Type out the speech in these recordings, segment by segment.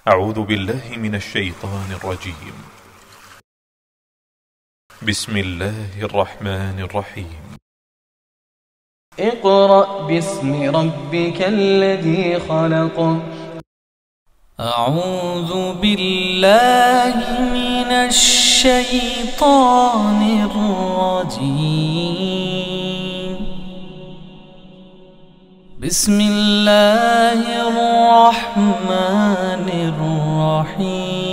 أعوذ بالله من الشيطان الرجيم. بسم الله الرحمن الرحيم. اقرأ باسم ربك الذي خلق. أعوذ بالله من الشيطان الرجيم. بسم الله الرحمن الرحيم.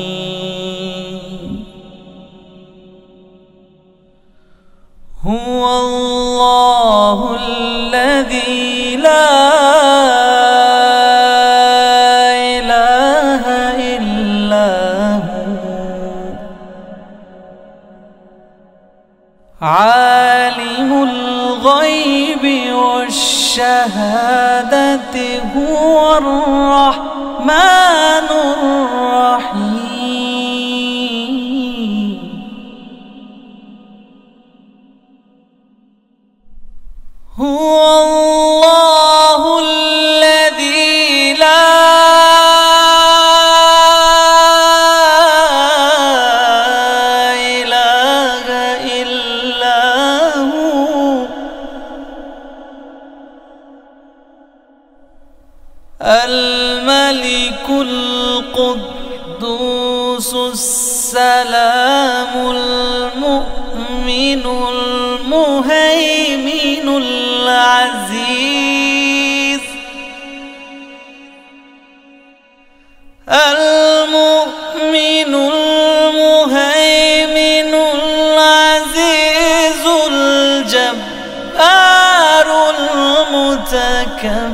هو الله الذي لا إله إلا هو عالم الغيب والشهادة هو الرحمن الرحيم. هو الله الذي لا إله إلا هو الملك القدوس السلام المؤمن المهيمن العزيز المؤمن المهيمن العزيز الجبار المتكبر.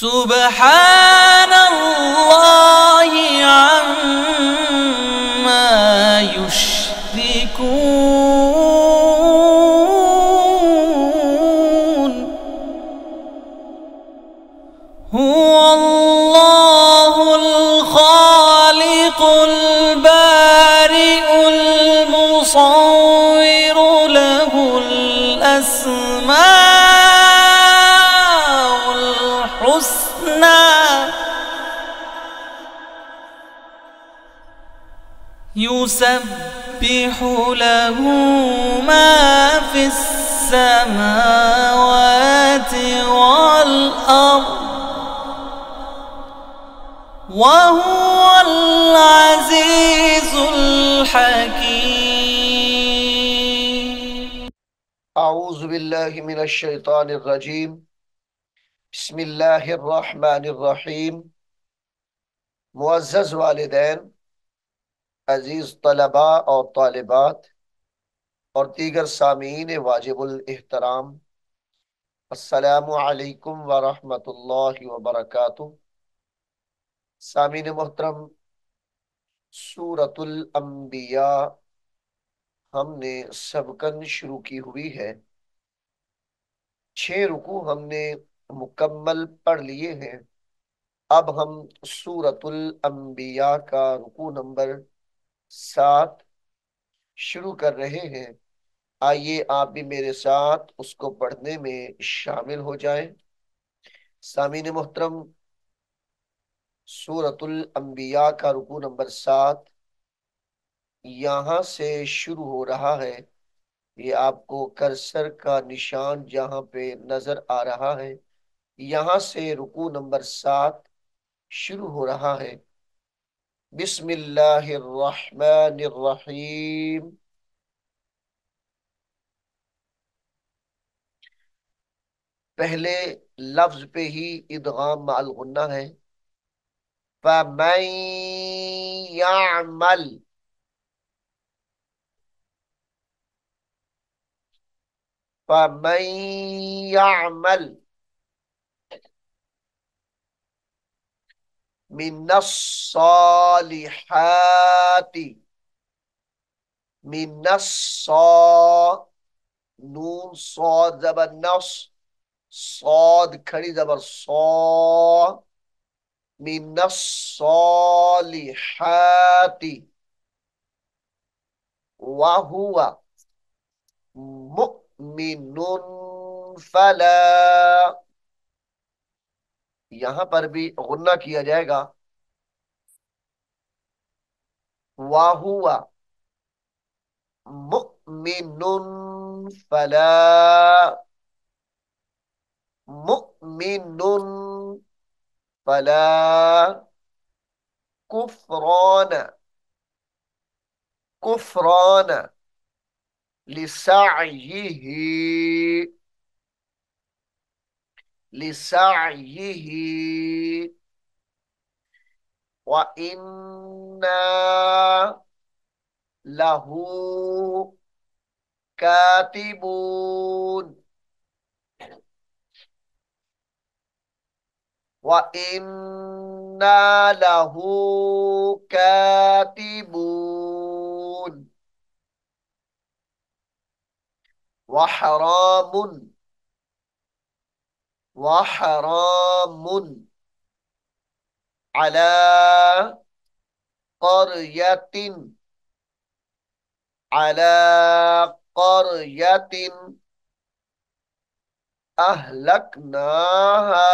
سبحان الله عما يشركون. هو الله الخالق البارئ المصور له الأسماء الحسنى يسبح له ما في السماوات والأرض وهو العزيز الحكيم. أعوذ بالله من الشيطان الرجيم. بسم الله الرحمن الرحیم. मुअज़्ज़ज़ वालिदैन, अजीज तलबा और तालिबात और दीगर सामीन वाजिबुल एहतराम, अस्सलामु अलैकुम व रहमतुल्लाहि व बरकातुहू। सामीन मोहतरम, सूरतुल अंबिया हमने सबकन शुरू की हुई है। 6 रुकू हमने मुकम्मल पढ़ लिए हैं। अब हम सूरतुल अंबिया का रुकू नंबर 7 शुरू कर रहे हैं। आइए आप भी मेरे साथ उसको पढ़ने में शामिल हो जाएं। सामीन मोहतरम, सूरतुल अंबिया का रुकू नंबर 7 यहाँ से शुरू हो रहा है। ये आपको कर्सर का निशान जहाँ पे नजर आ रहा है, यहाँ से रुकू नंबर 7 शुरू हो रहा है। बिस्मिल्लाहिर्रहमानिर्रहीम। पहले लफ्ज पे ही इदगाम माल गुन्ना है। फमन यअमल, फमन यअमल मिनस्सालिहाति, मिनस्सा नून सौद जबर नस, सौद खड़ी जबर सौ, मिनस्सालिहाति वहुवा मुमिनुन फला यहां पर भी गुन्ना किया जाएगा। वाहुआ मुमिनुन फला, मुमिनुन फला कुफ्रान, कुफ्रान लिसाइही, लिसाइही व इन्ना लहू कातिबून, व इन्ना लहू कातिबून वहराम, वहराम अला क़रयतिन, अला क़रयतिन अहलकनाहा,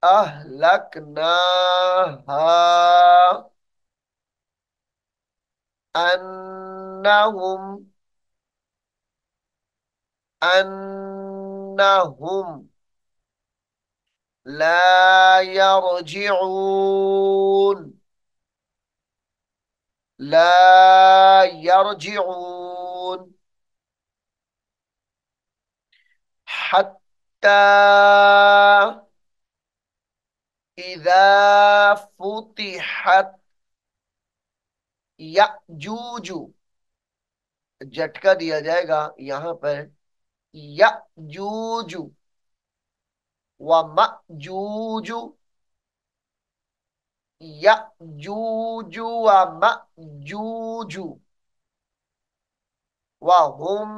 अहलकनाहा अन्नहुम, अन्नहुम ला यरजिऊन, ला यरजिऊन हत्ता इज़ा फुतिहत यअजूजु, झटका दिया जाएगा यहां पर। यअजूजु व मअजूजु, यअजूजु व मअजूजु व हुम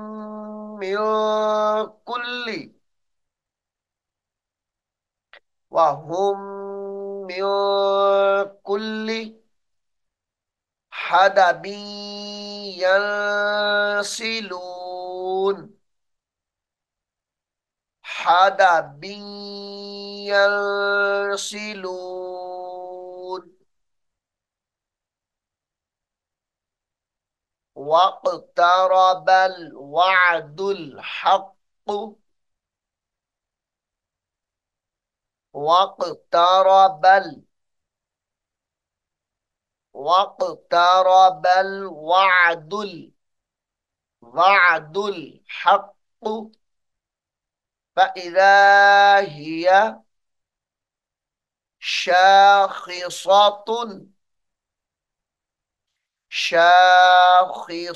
मिन कुल्ली, व हुम मिन कुल्ली हदबी यंसिलून, हदबी यंसिलून वक़्तरबल वअदुल हक़्क़ु, वक़्तरबल, वक़्तरबल वअदुल, वअदुल हक़्क़ु फ़इज़ा हिय शाख़िसतुन, शाख़िसतुन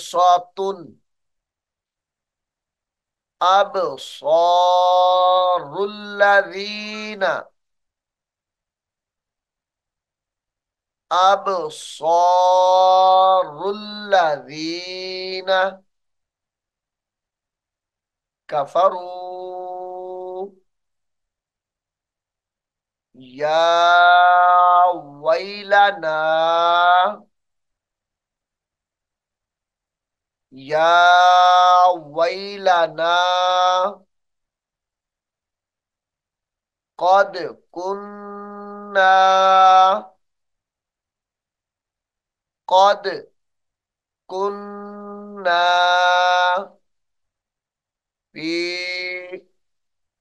अबसारुल्लज़ीना, अबसारुल्लज़ीना कफरू या वैलना, या वैलना कद कुन्ना, कद कुन्ना फी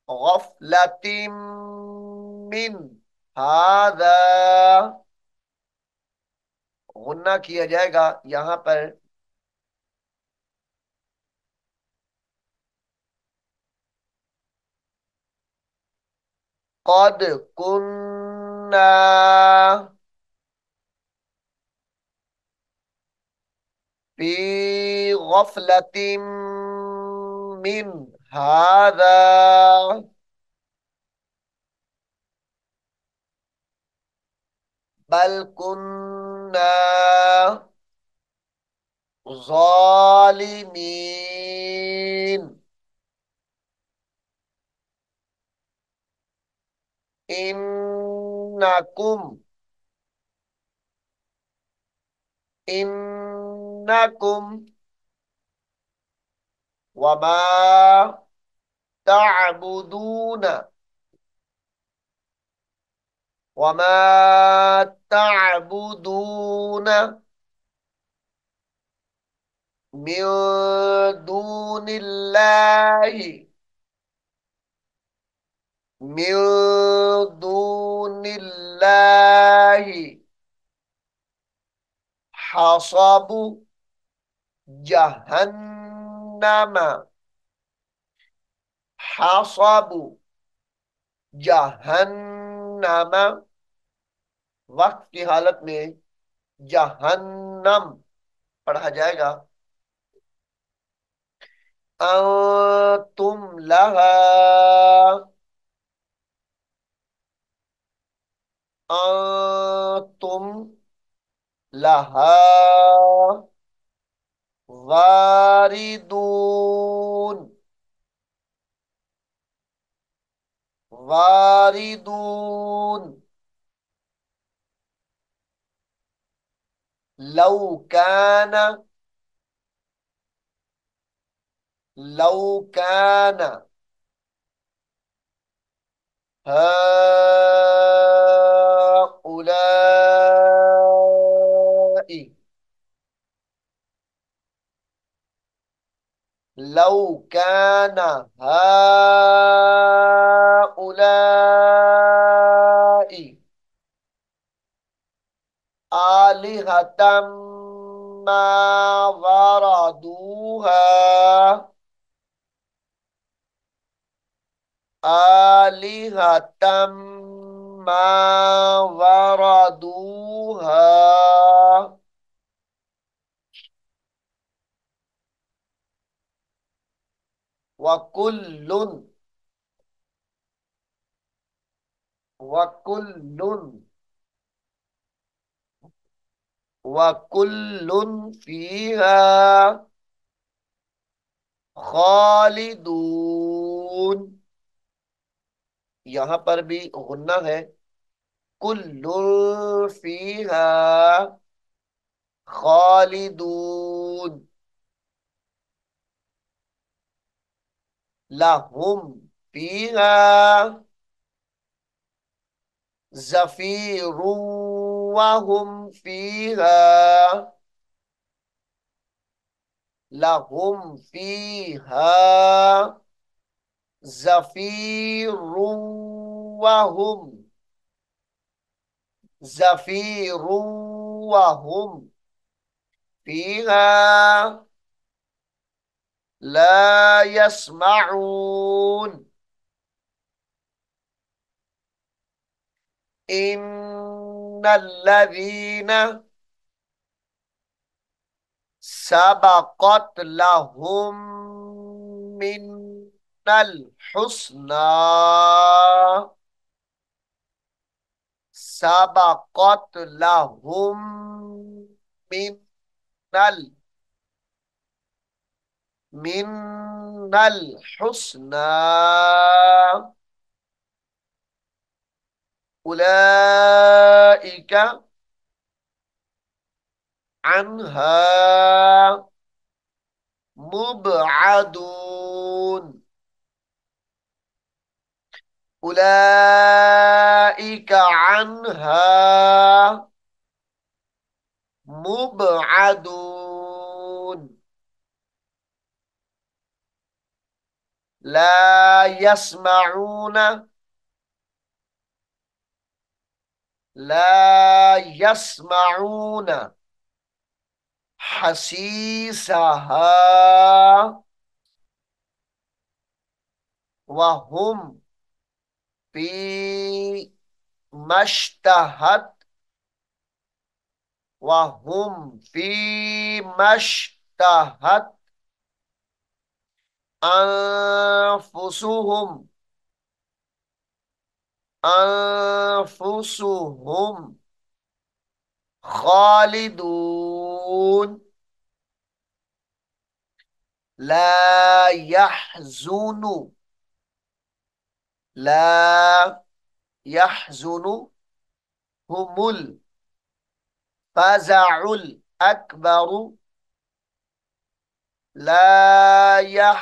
गफलतिम मिन हादा, गुन्ना किया जाएगा यहां पर। कद कुन्ना फी गफलतिम मिन हादा बल कुन्ना ज़ालिमीन, इन्नकुम, इन्नकुम वमा ताबुदून वमा ताबुदून मिन दूनिल्लाहि मिन दूनिल्लाहि हसबु जहन्नम हसबु जहन्नम वक्त की हालत में जहन्नम पढ़ा जाएगा। तुम लहा तुम लहा वारिदून वारिदून लौ कान लौ कान हाउलाई लौ कान हाउलाई आलिहतम मा वरदूहा आलिहतम मा वरदूहा वकुल्लुन वकुल्लुन वकुल्लुन फीहा खालिदून। यहां पर भी गुन्ना है। कुल्लुन फीहा खालिदून लहुम फीहा ज़फ़ीरुन वहुम फीहा लहुम फीहा ज़फ़ीरुन वहुम ज़फ़ीरुन वहुम फीहा ला यस्मऊन इन्नल्लज़ीना सबक़त लहुम मिन्नल हुस्ना सबक़त लहुम मिन्नल मिन्नल हुस्ना उलाइका अन्हा मुबअदून उलाइका अन्हा मुबअदून ला यस्मऊन ला यस्मऊन हसीसहा वहुम फी मश्तहत वहुम फी मश्तहत अनफुसुहुम अनफुसुहुम खालिदून ला यहजुनु ला यहजुनु हुमुल फज़उल अकबरु ला यहजुनुहुमुल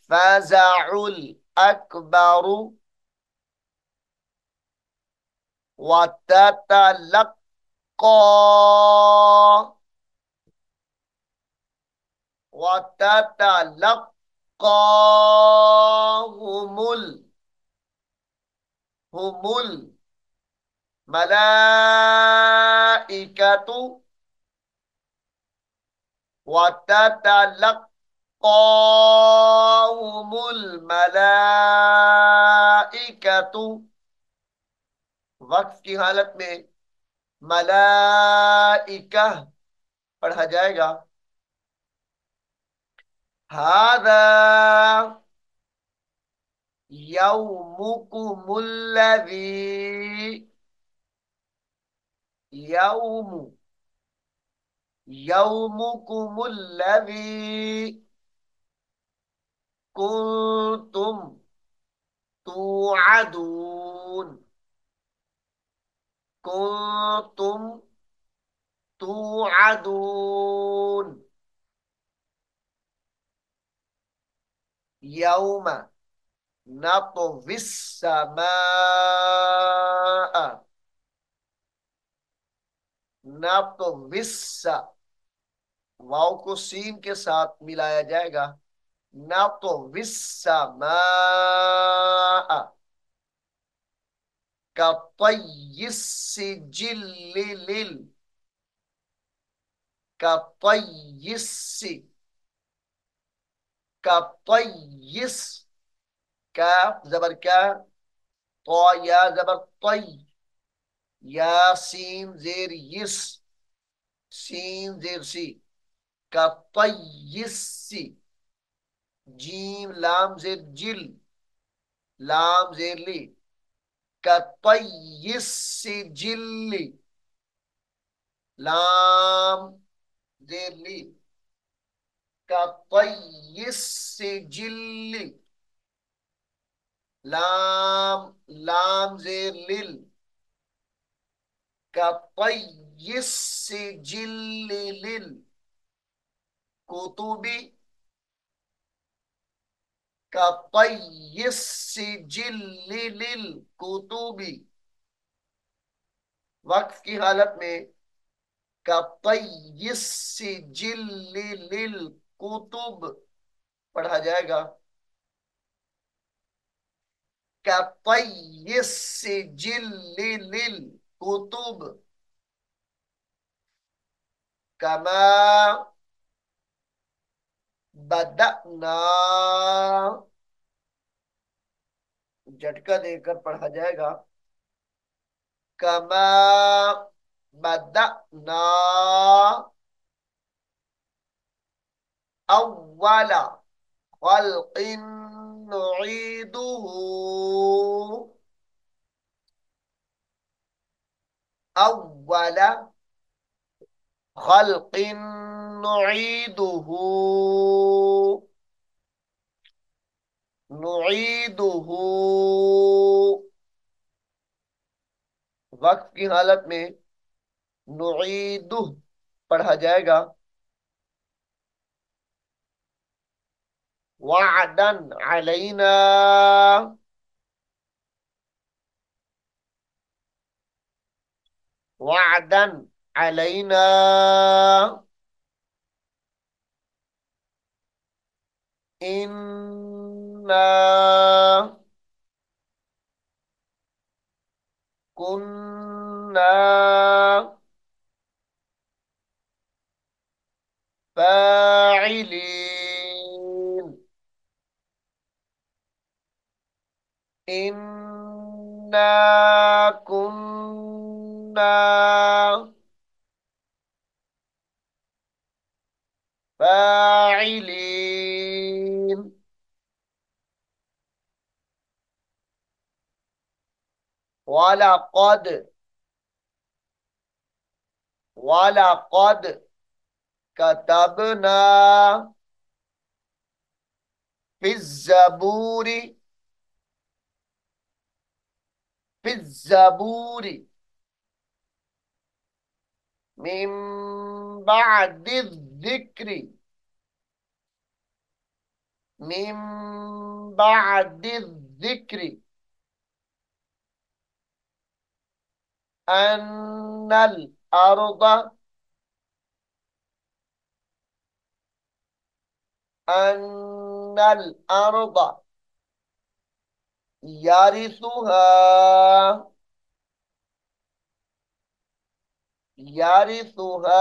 फज़उल अकबरु वततलक्का वततलक्काहुमुल हुमुल मलाइकतु वततलक्काहुमुल मलाइकतु। वक्फ की हालत में मलाइका पढ़ा जाएगा। हादा यौमुकुमुल्लज़ी यौम यौमुकुमुल्लज़ी कुंतुम तुअदून कुंतुम तुअदून। यौम नतविस समा नतविस वाव को सीन के साथ मिलाया जाएगा। नतविस समा कतय्यिस सिजिल्लिल कतय्यिस कतय्यिस का जबर क्या तो या जबर तय या सीन जेर यिस सीन जेर सी कतय्यिसी जीम लाम जेर जिल लाम जेर ली कतय्यिसी जिल्ली लाम जेर ली कतय्यिसी जिल्ली लाम लाम जेर लिल कतय्यिसी जिल्लिल कुतुबी कतय्यिसी जिल्लिल कुतुबी। वक्फ की हालत में कतय्यिसी जिल्लिल कुतुब पढ़ा जाएगा। कतय्यिसी जिल्लिल कुतुब कमा बदअना झटका देकर पढ़ा जाएगा। कमा बदअना अव्वला खल्क़िन नुईदुहु अव्वला खल्क़िन नुईदुहु नुईदुहु। वक्फ की हालत में नुईदुह पढ़ा जाएगा। वअदन अलैना वअदन अलैना इन्ना कुन्ना फाइलीन इन्ना कुन्ना फाइलीन। वलक़द वलक़द कतबना फिज़्ज़बूरी मिन बअदि जिक्री, मिन बादि जिक्री, अन्नल अर्दा, अन्नल अर्दा यारिसुहा, यारिसुहा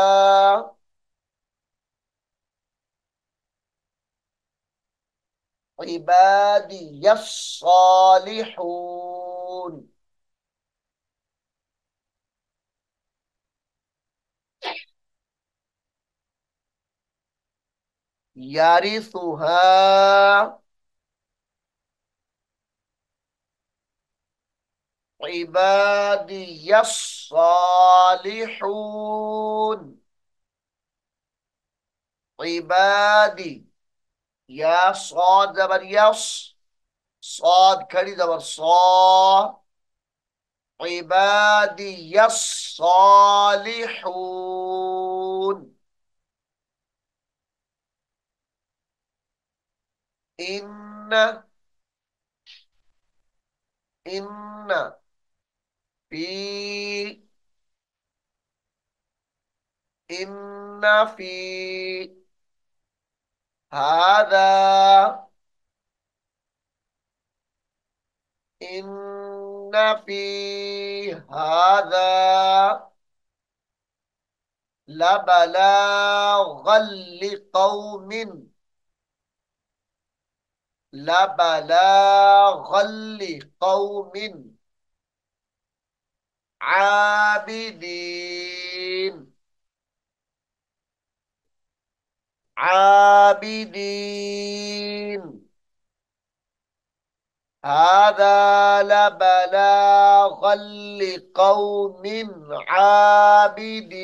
इबादियस सालिहून। यारिसुहा इबादियस सालिहून। इबादी, या सौद जबर यस, सौद खड़ी जबर सौ, इबादियस सालिहून। इन, इन फी, इन फी हादा, इन फी हादा लबलागल लिकौमिन, लबलागल लिकौमिन आबिदीन, आबिदीन। هذا لبلاغا لقوم عابدين।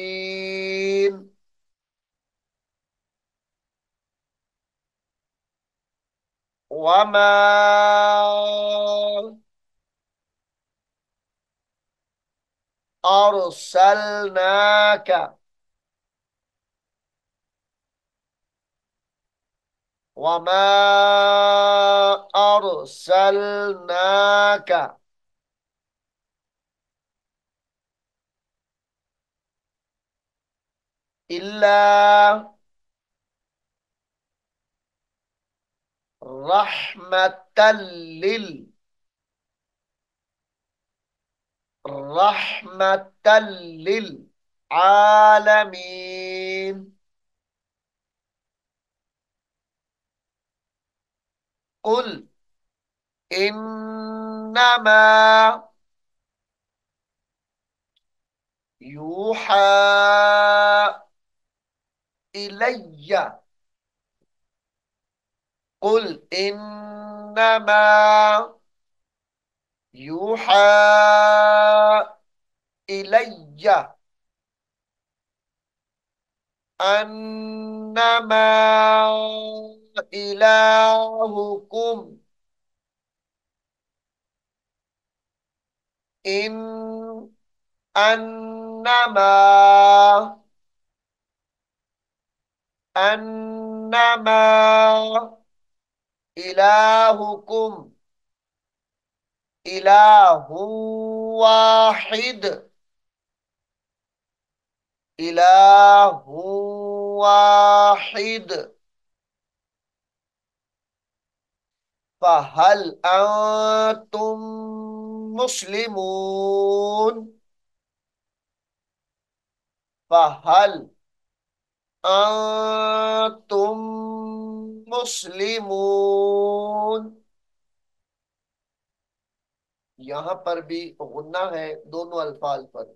وما أرسلناك، وما أرسلناك إلا رحمة لل، رحمة للعالمين. قل إنما يوحى إلي، قل إنما يوحى إلي أنما إلهكم إن، أنما، أنما إلهكم إله واحد، إله واحد. فهل أنتم مسلمون؟ فهل أنتم मुस्लिमून। यहां पर भी गुन्ना है दोनों अल्फाज पर।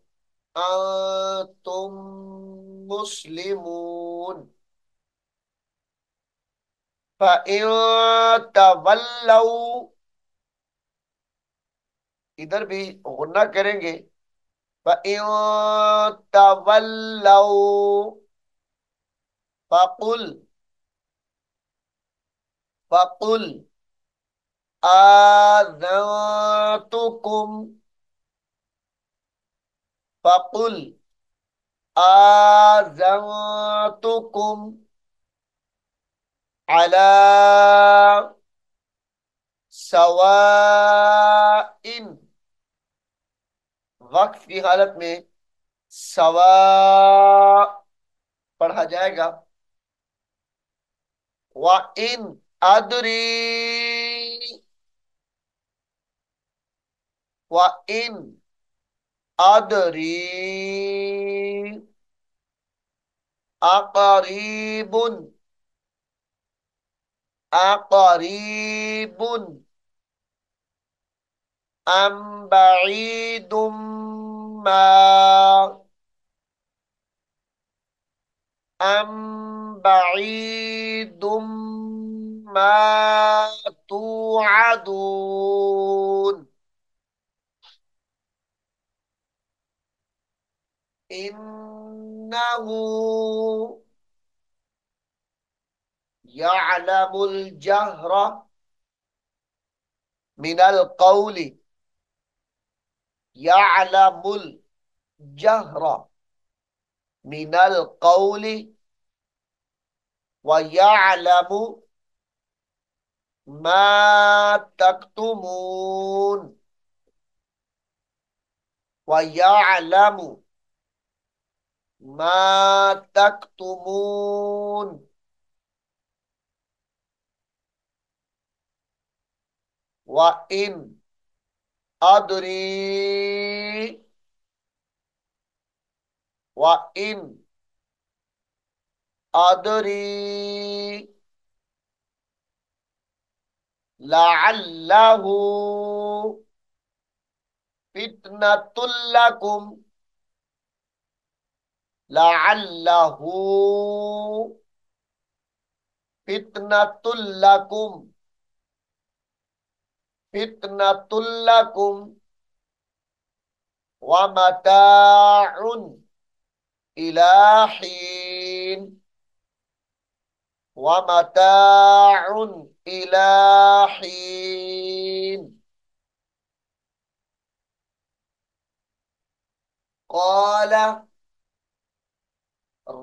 तुम मुस्लिमून। फ़इन तवल्लौ, इधर भी गुन्ना करेंगे। फ़इन तवल्लौ फ़कुल, फ़कुल आज़नतुकुम, फ़कुल आज़नतुकुम अला सवाइन, वक्फ की हालत में सवा पढ़ा जाएगा। व इन अदरी, व इन अदरी अकरीबुन, अकरीबुन अम बईदुम मा, अम बईदुम मा तुअदून। इन्नहु यअलमुल जहरा मिनल कौली, यअलमुल जहरा मिनल कौली व यअलमु मा तक्तुमून, व यअलमु मा तक्तुमून। व इन अदरी, व इन अदरी लअल्लहु फितनतुल लकुम, लअल्लहु फितनतुल लकुम, फितनतुल लकुम व मताउन इला हीन, व मताउन इला हीन। क़ाल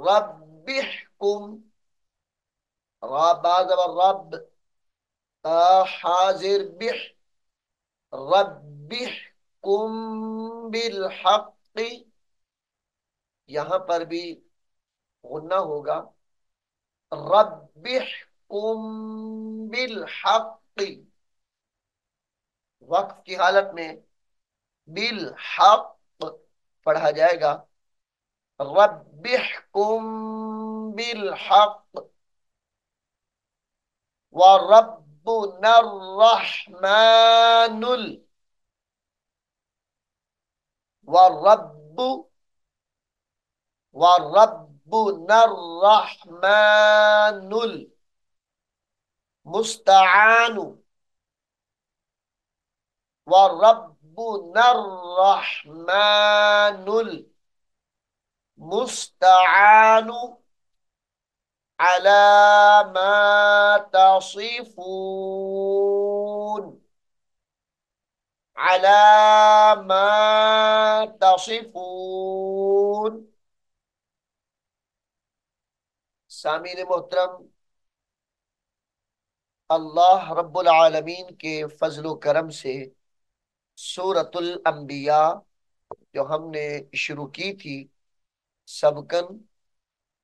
रब्बिहकुम, रब रब हाजिर बिह, रब्बिहकुम बिल हक़्क़ि, यहां पर भी गुन्ना होगा। रब्बिहकुम बिल हक़्क़ि, वक्फ की हालत में बिल हक़्क़ पढ़ा जाएगा। रब्बिहकुम बिल हक़्क़ व रब्बुनर रहमानुल, व रब्बु व रब्बुनर रहमानुल मुस्तआनु, व रब्बुनर रहमानुल मुस्तआनु अला मा तसिफून, अला मा तसिफून। सामीन मोहतरम, अल्लाह रब्बुल आलमीन के फजल करम से सूरतुल अंबिया जो हमने शुरू की थी सबकन,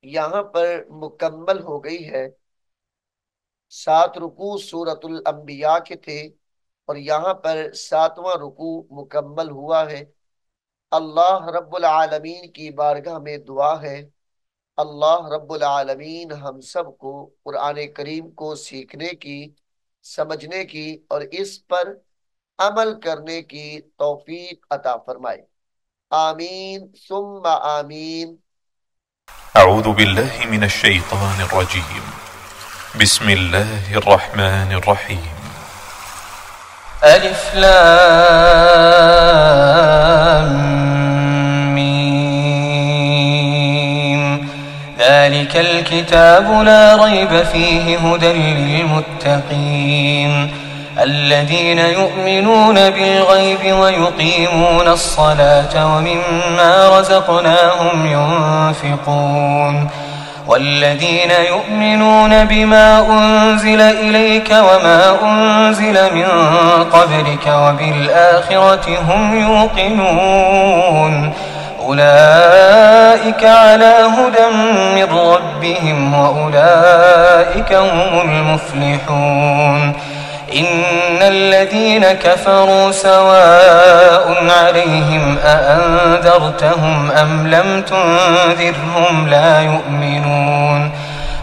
यहाँ पर मुकम्मल हो गई है। 7 रुकू सूरतुल अंबिया के थे और यहाँ पर 7वां रुकू मुकम्मल हुआ है। अल्लाह रब्बुल आलमीन की बारगाह में दुआ है, अल्लाह रब्बुल आलमीन हम सब को कुरान करीम को सीखने की, समझने की और इस पर अमल करने की तौफीक अता फरमाए। आमीन सुम्मा आमीन। अऊज़ु बिल्लाहि मिनश शैतानिर रजीम। बिस्मिल्लाहिर रहमानिर रहीम। अलिफ लाम मीम, ज़ालिकल किताबु ला रैब फ़ीहि हुदल लिलमुत्तक़ीन, الذين يؤمنون بالغيب ويقيمون الصلاة ومما رزقناهم ينفقون والذين يؤمنون بما أنزل إليك وما أنزل من قبلك وبالآخرة هم يوقنون أولئك على هدى من ربهم وأولئك هم المفلحون إن الذين كفروا سواء عليهم أأنذرتهم أم لم تنذرهم لا يؤمنون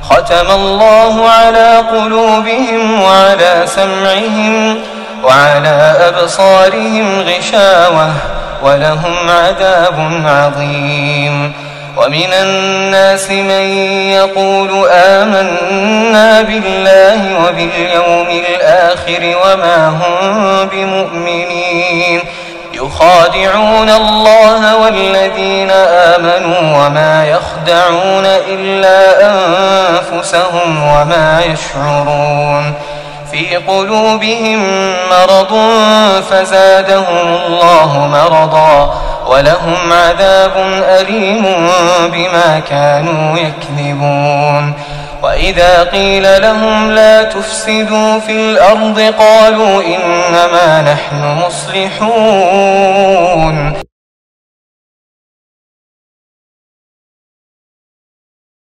ختم الله على قلوبهم وعلى سمعهم وعلى أبصارهم غشاوة ولهم عذاب عظيم ومن الناس من يقول آمنا بالله وباليوم الآخر وما هم بمؤمنين يخادعون الله والذين آمنوا وما يخدعون إلا أنفسهم وما يشعرون في قلوبهم مرض فزادهم الله مرضا ولهم عذاب أليم بما كانوا يكذبون وإذا قيل لهم لا تفسدوا في الأرض قالوا إنما نحن مصلحون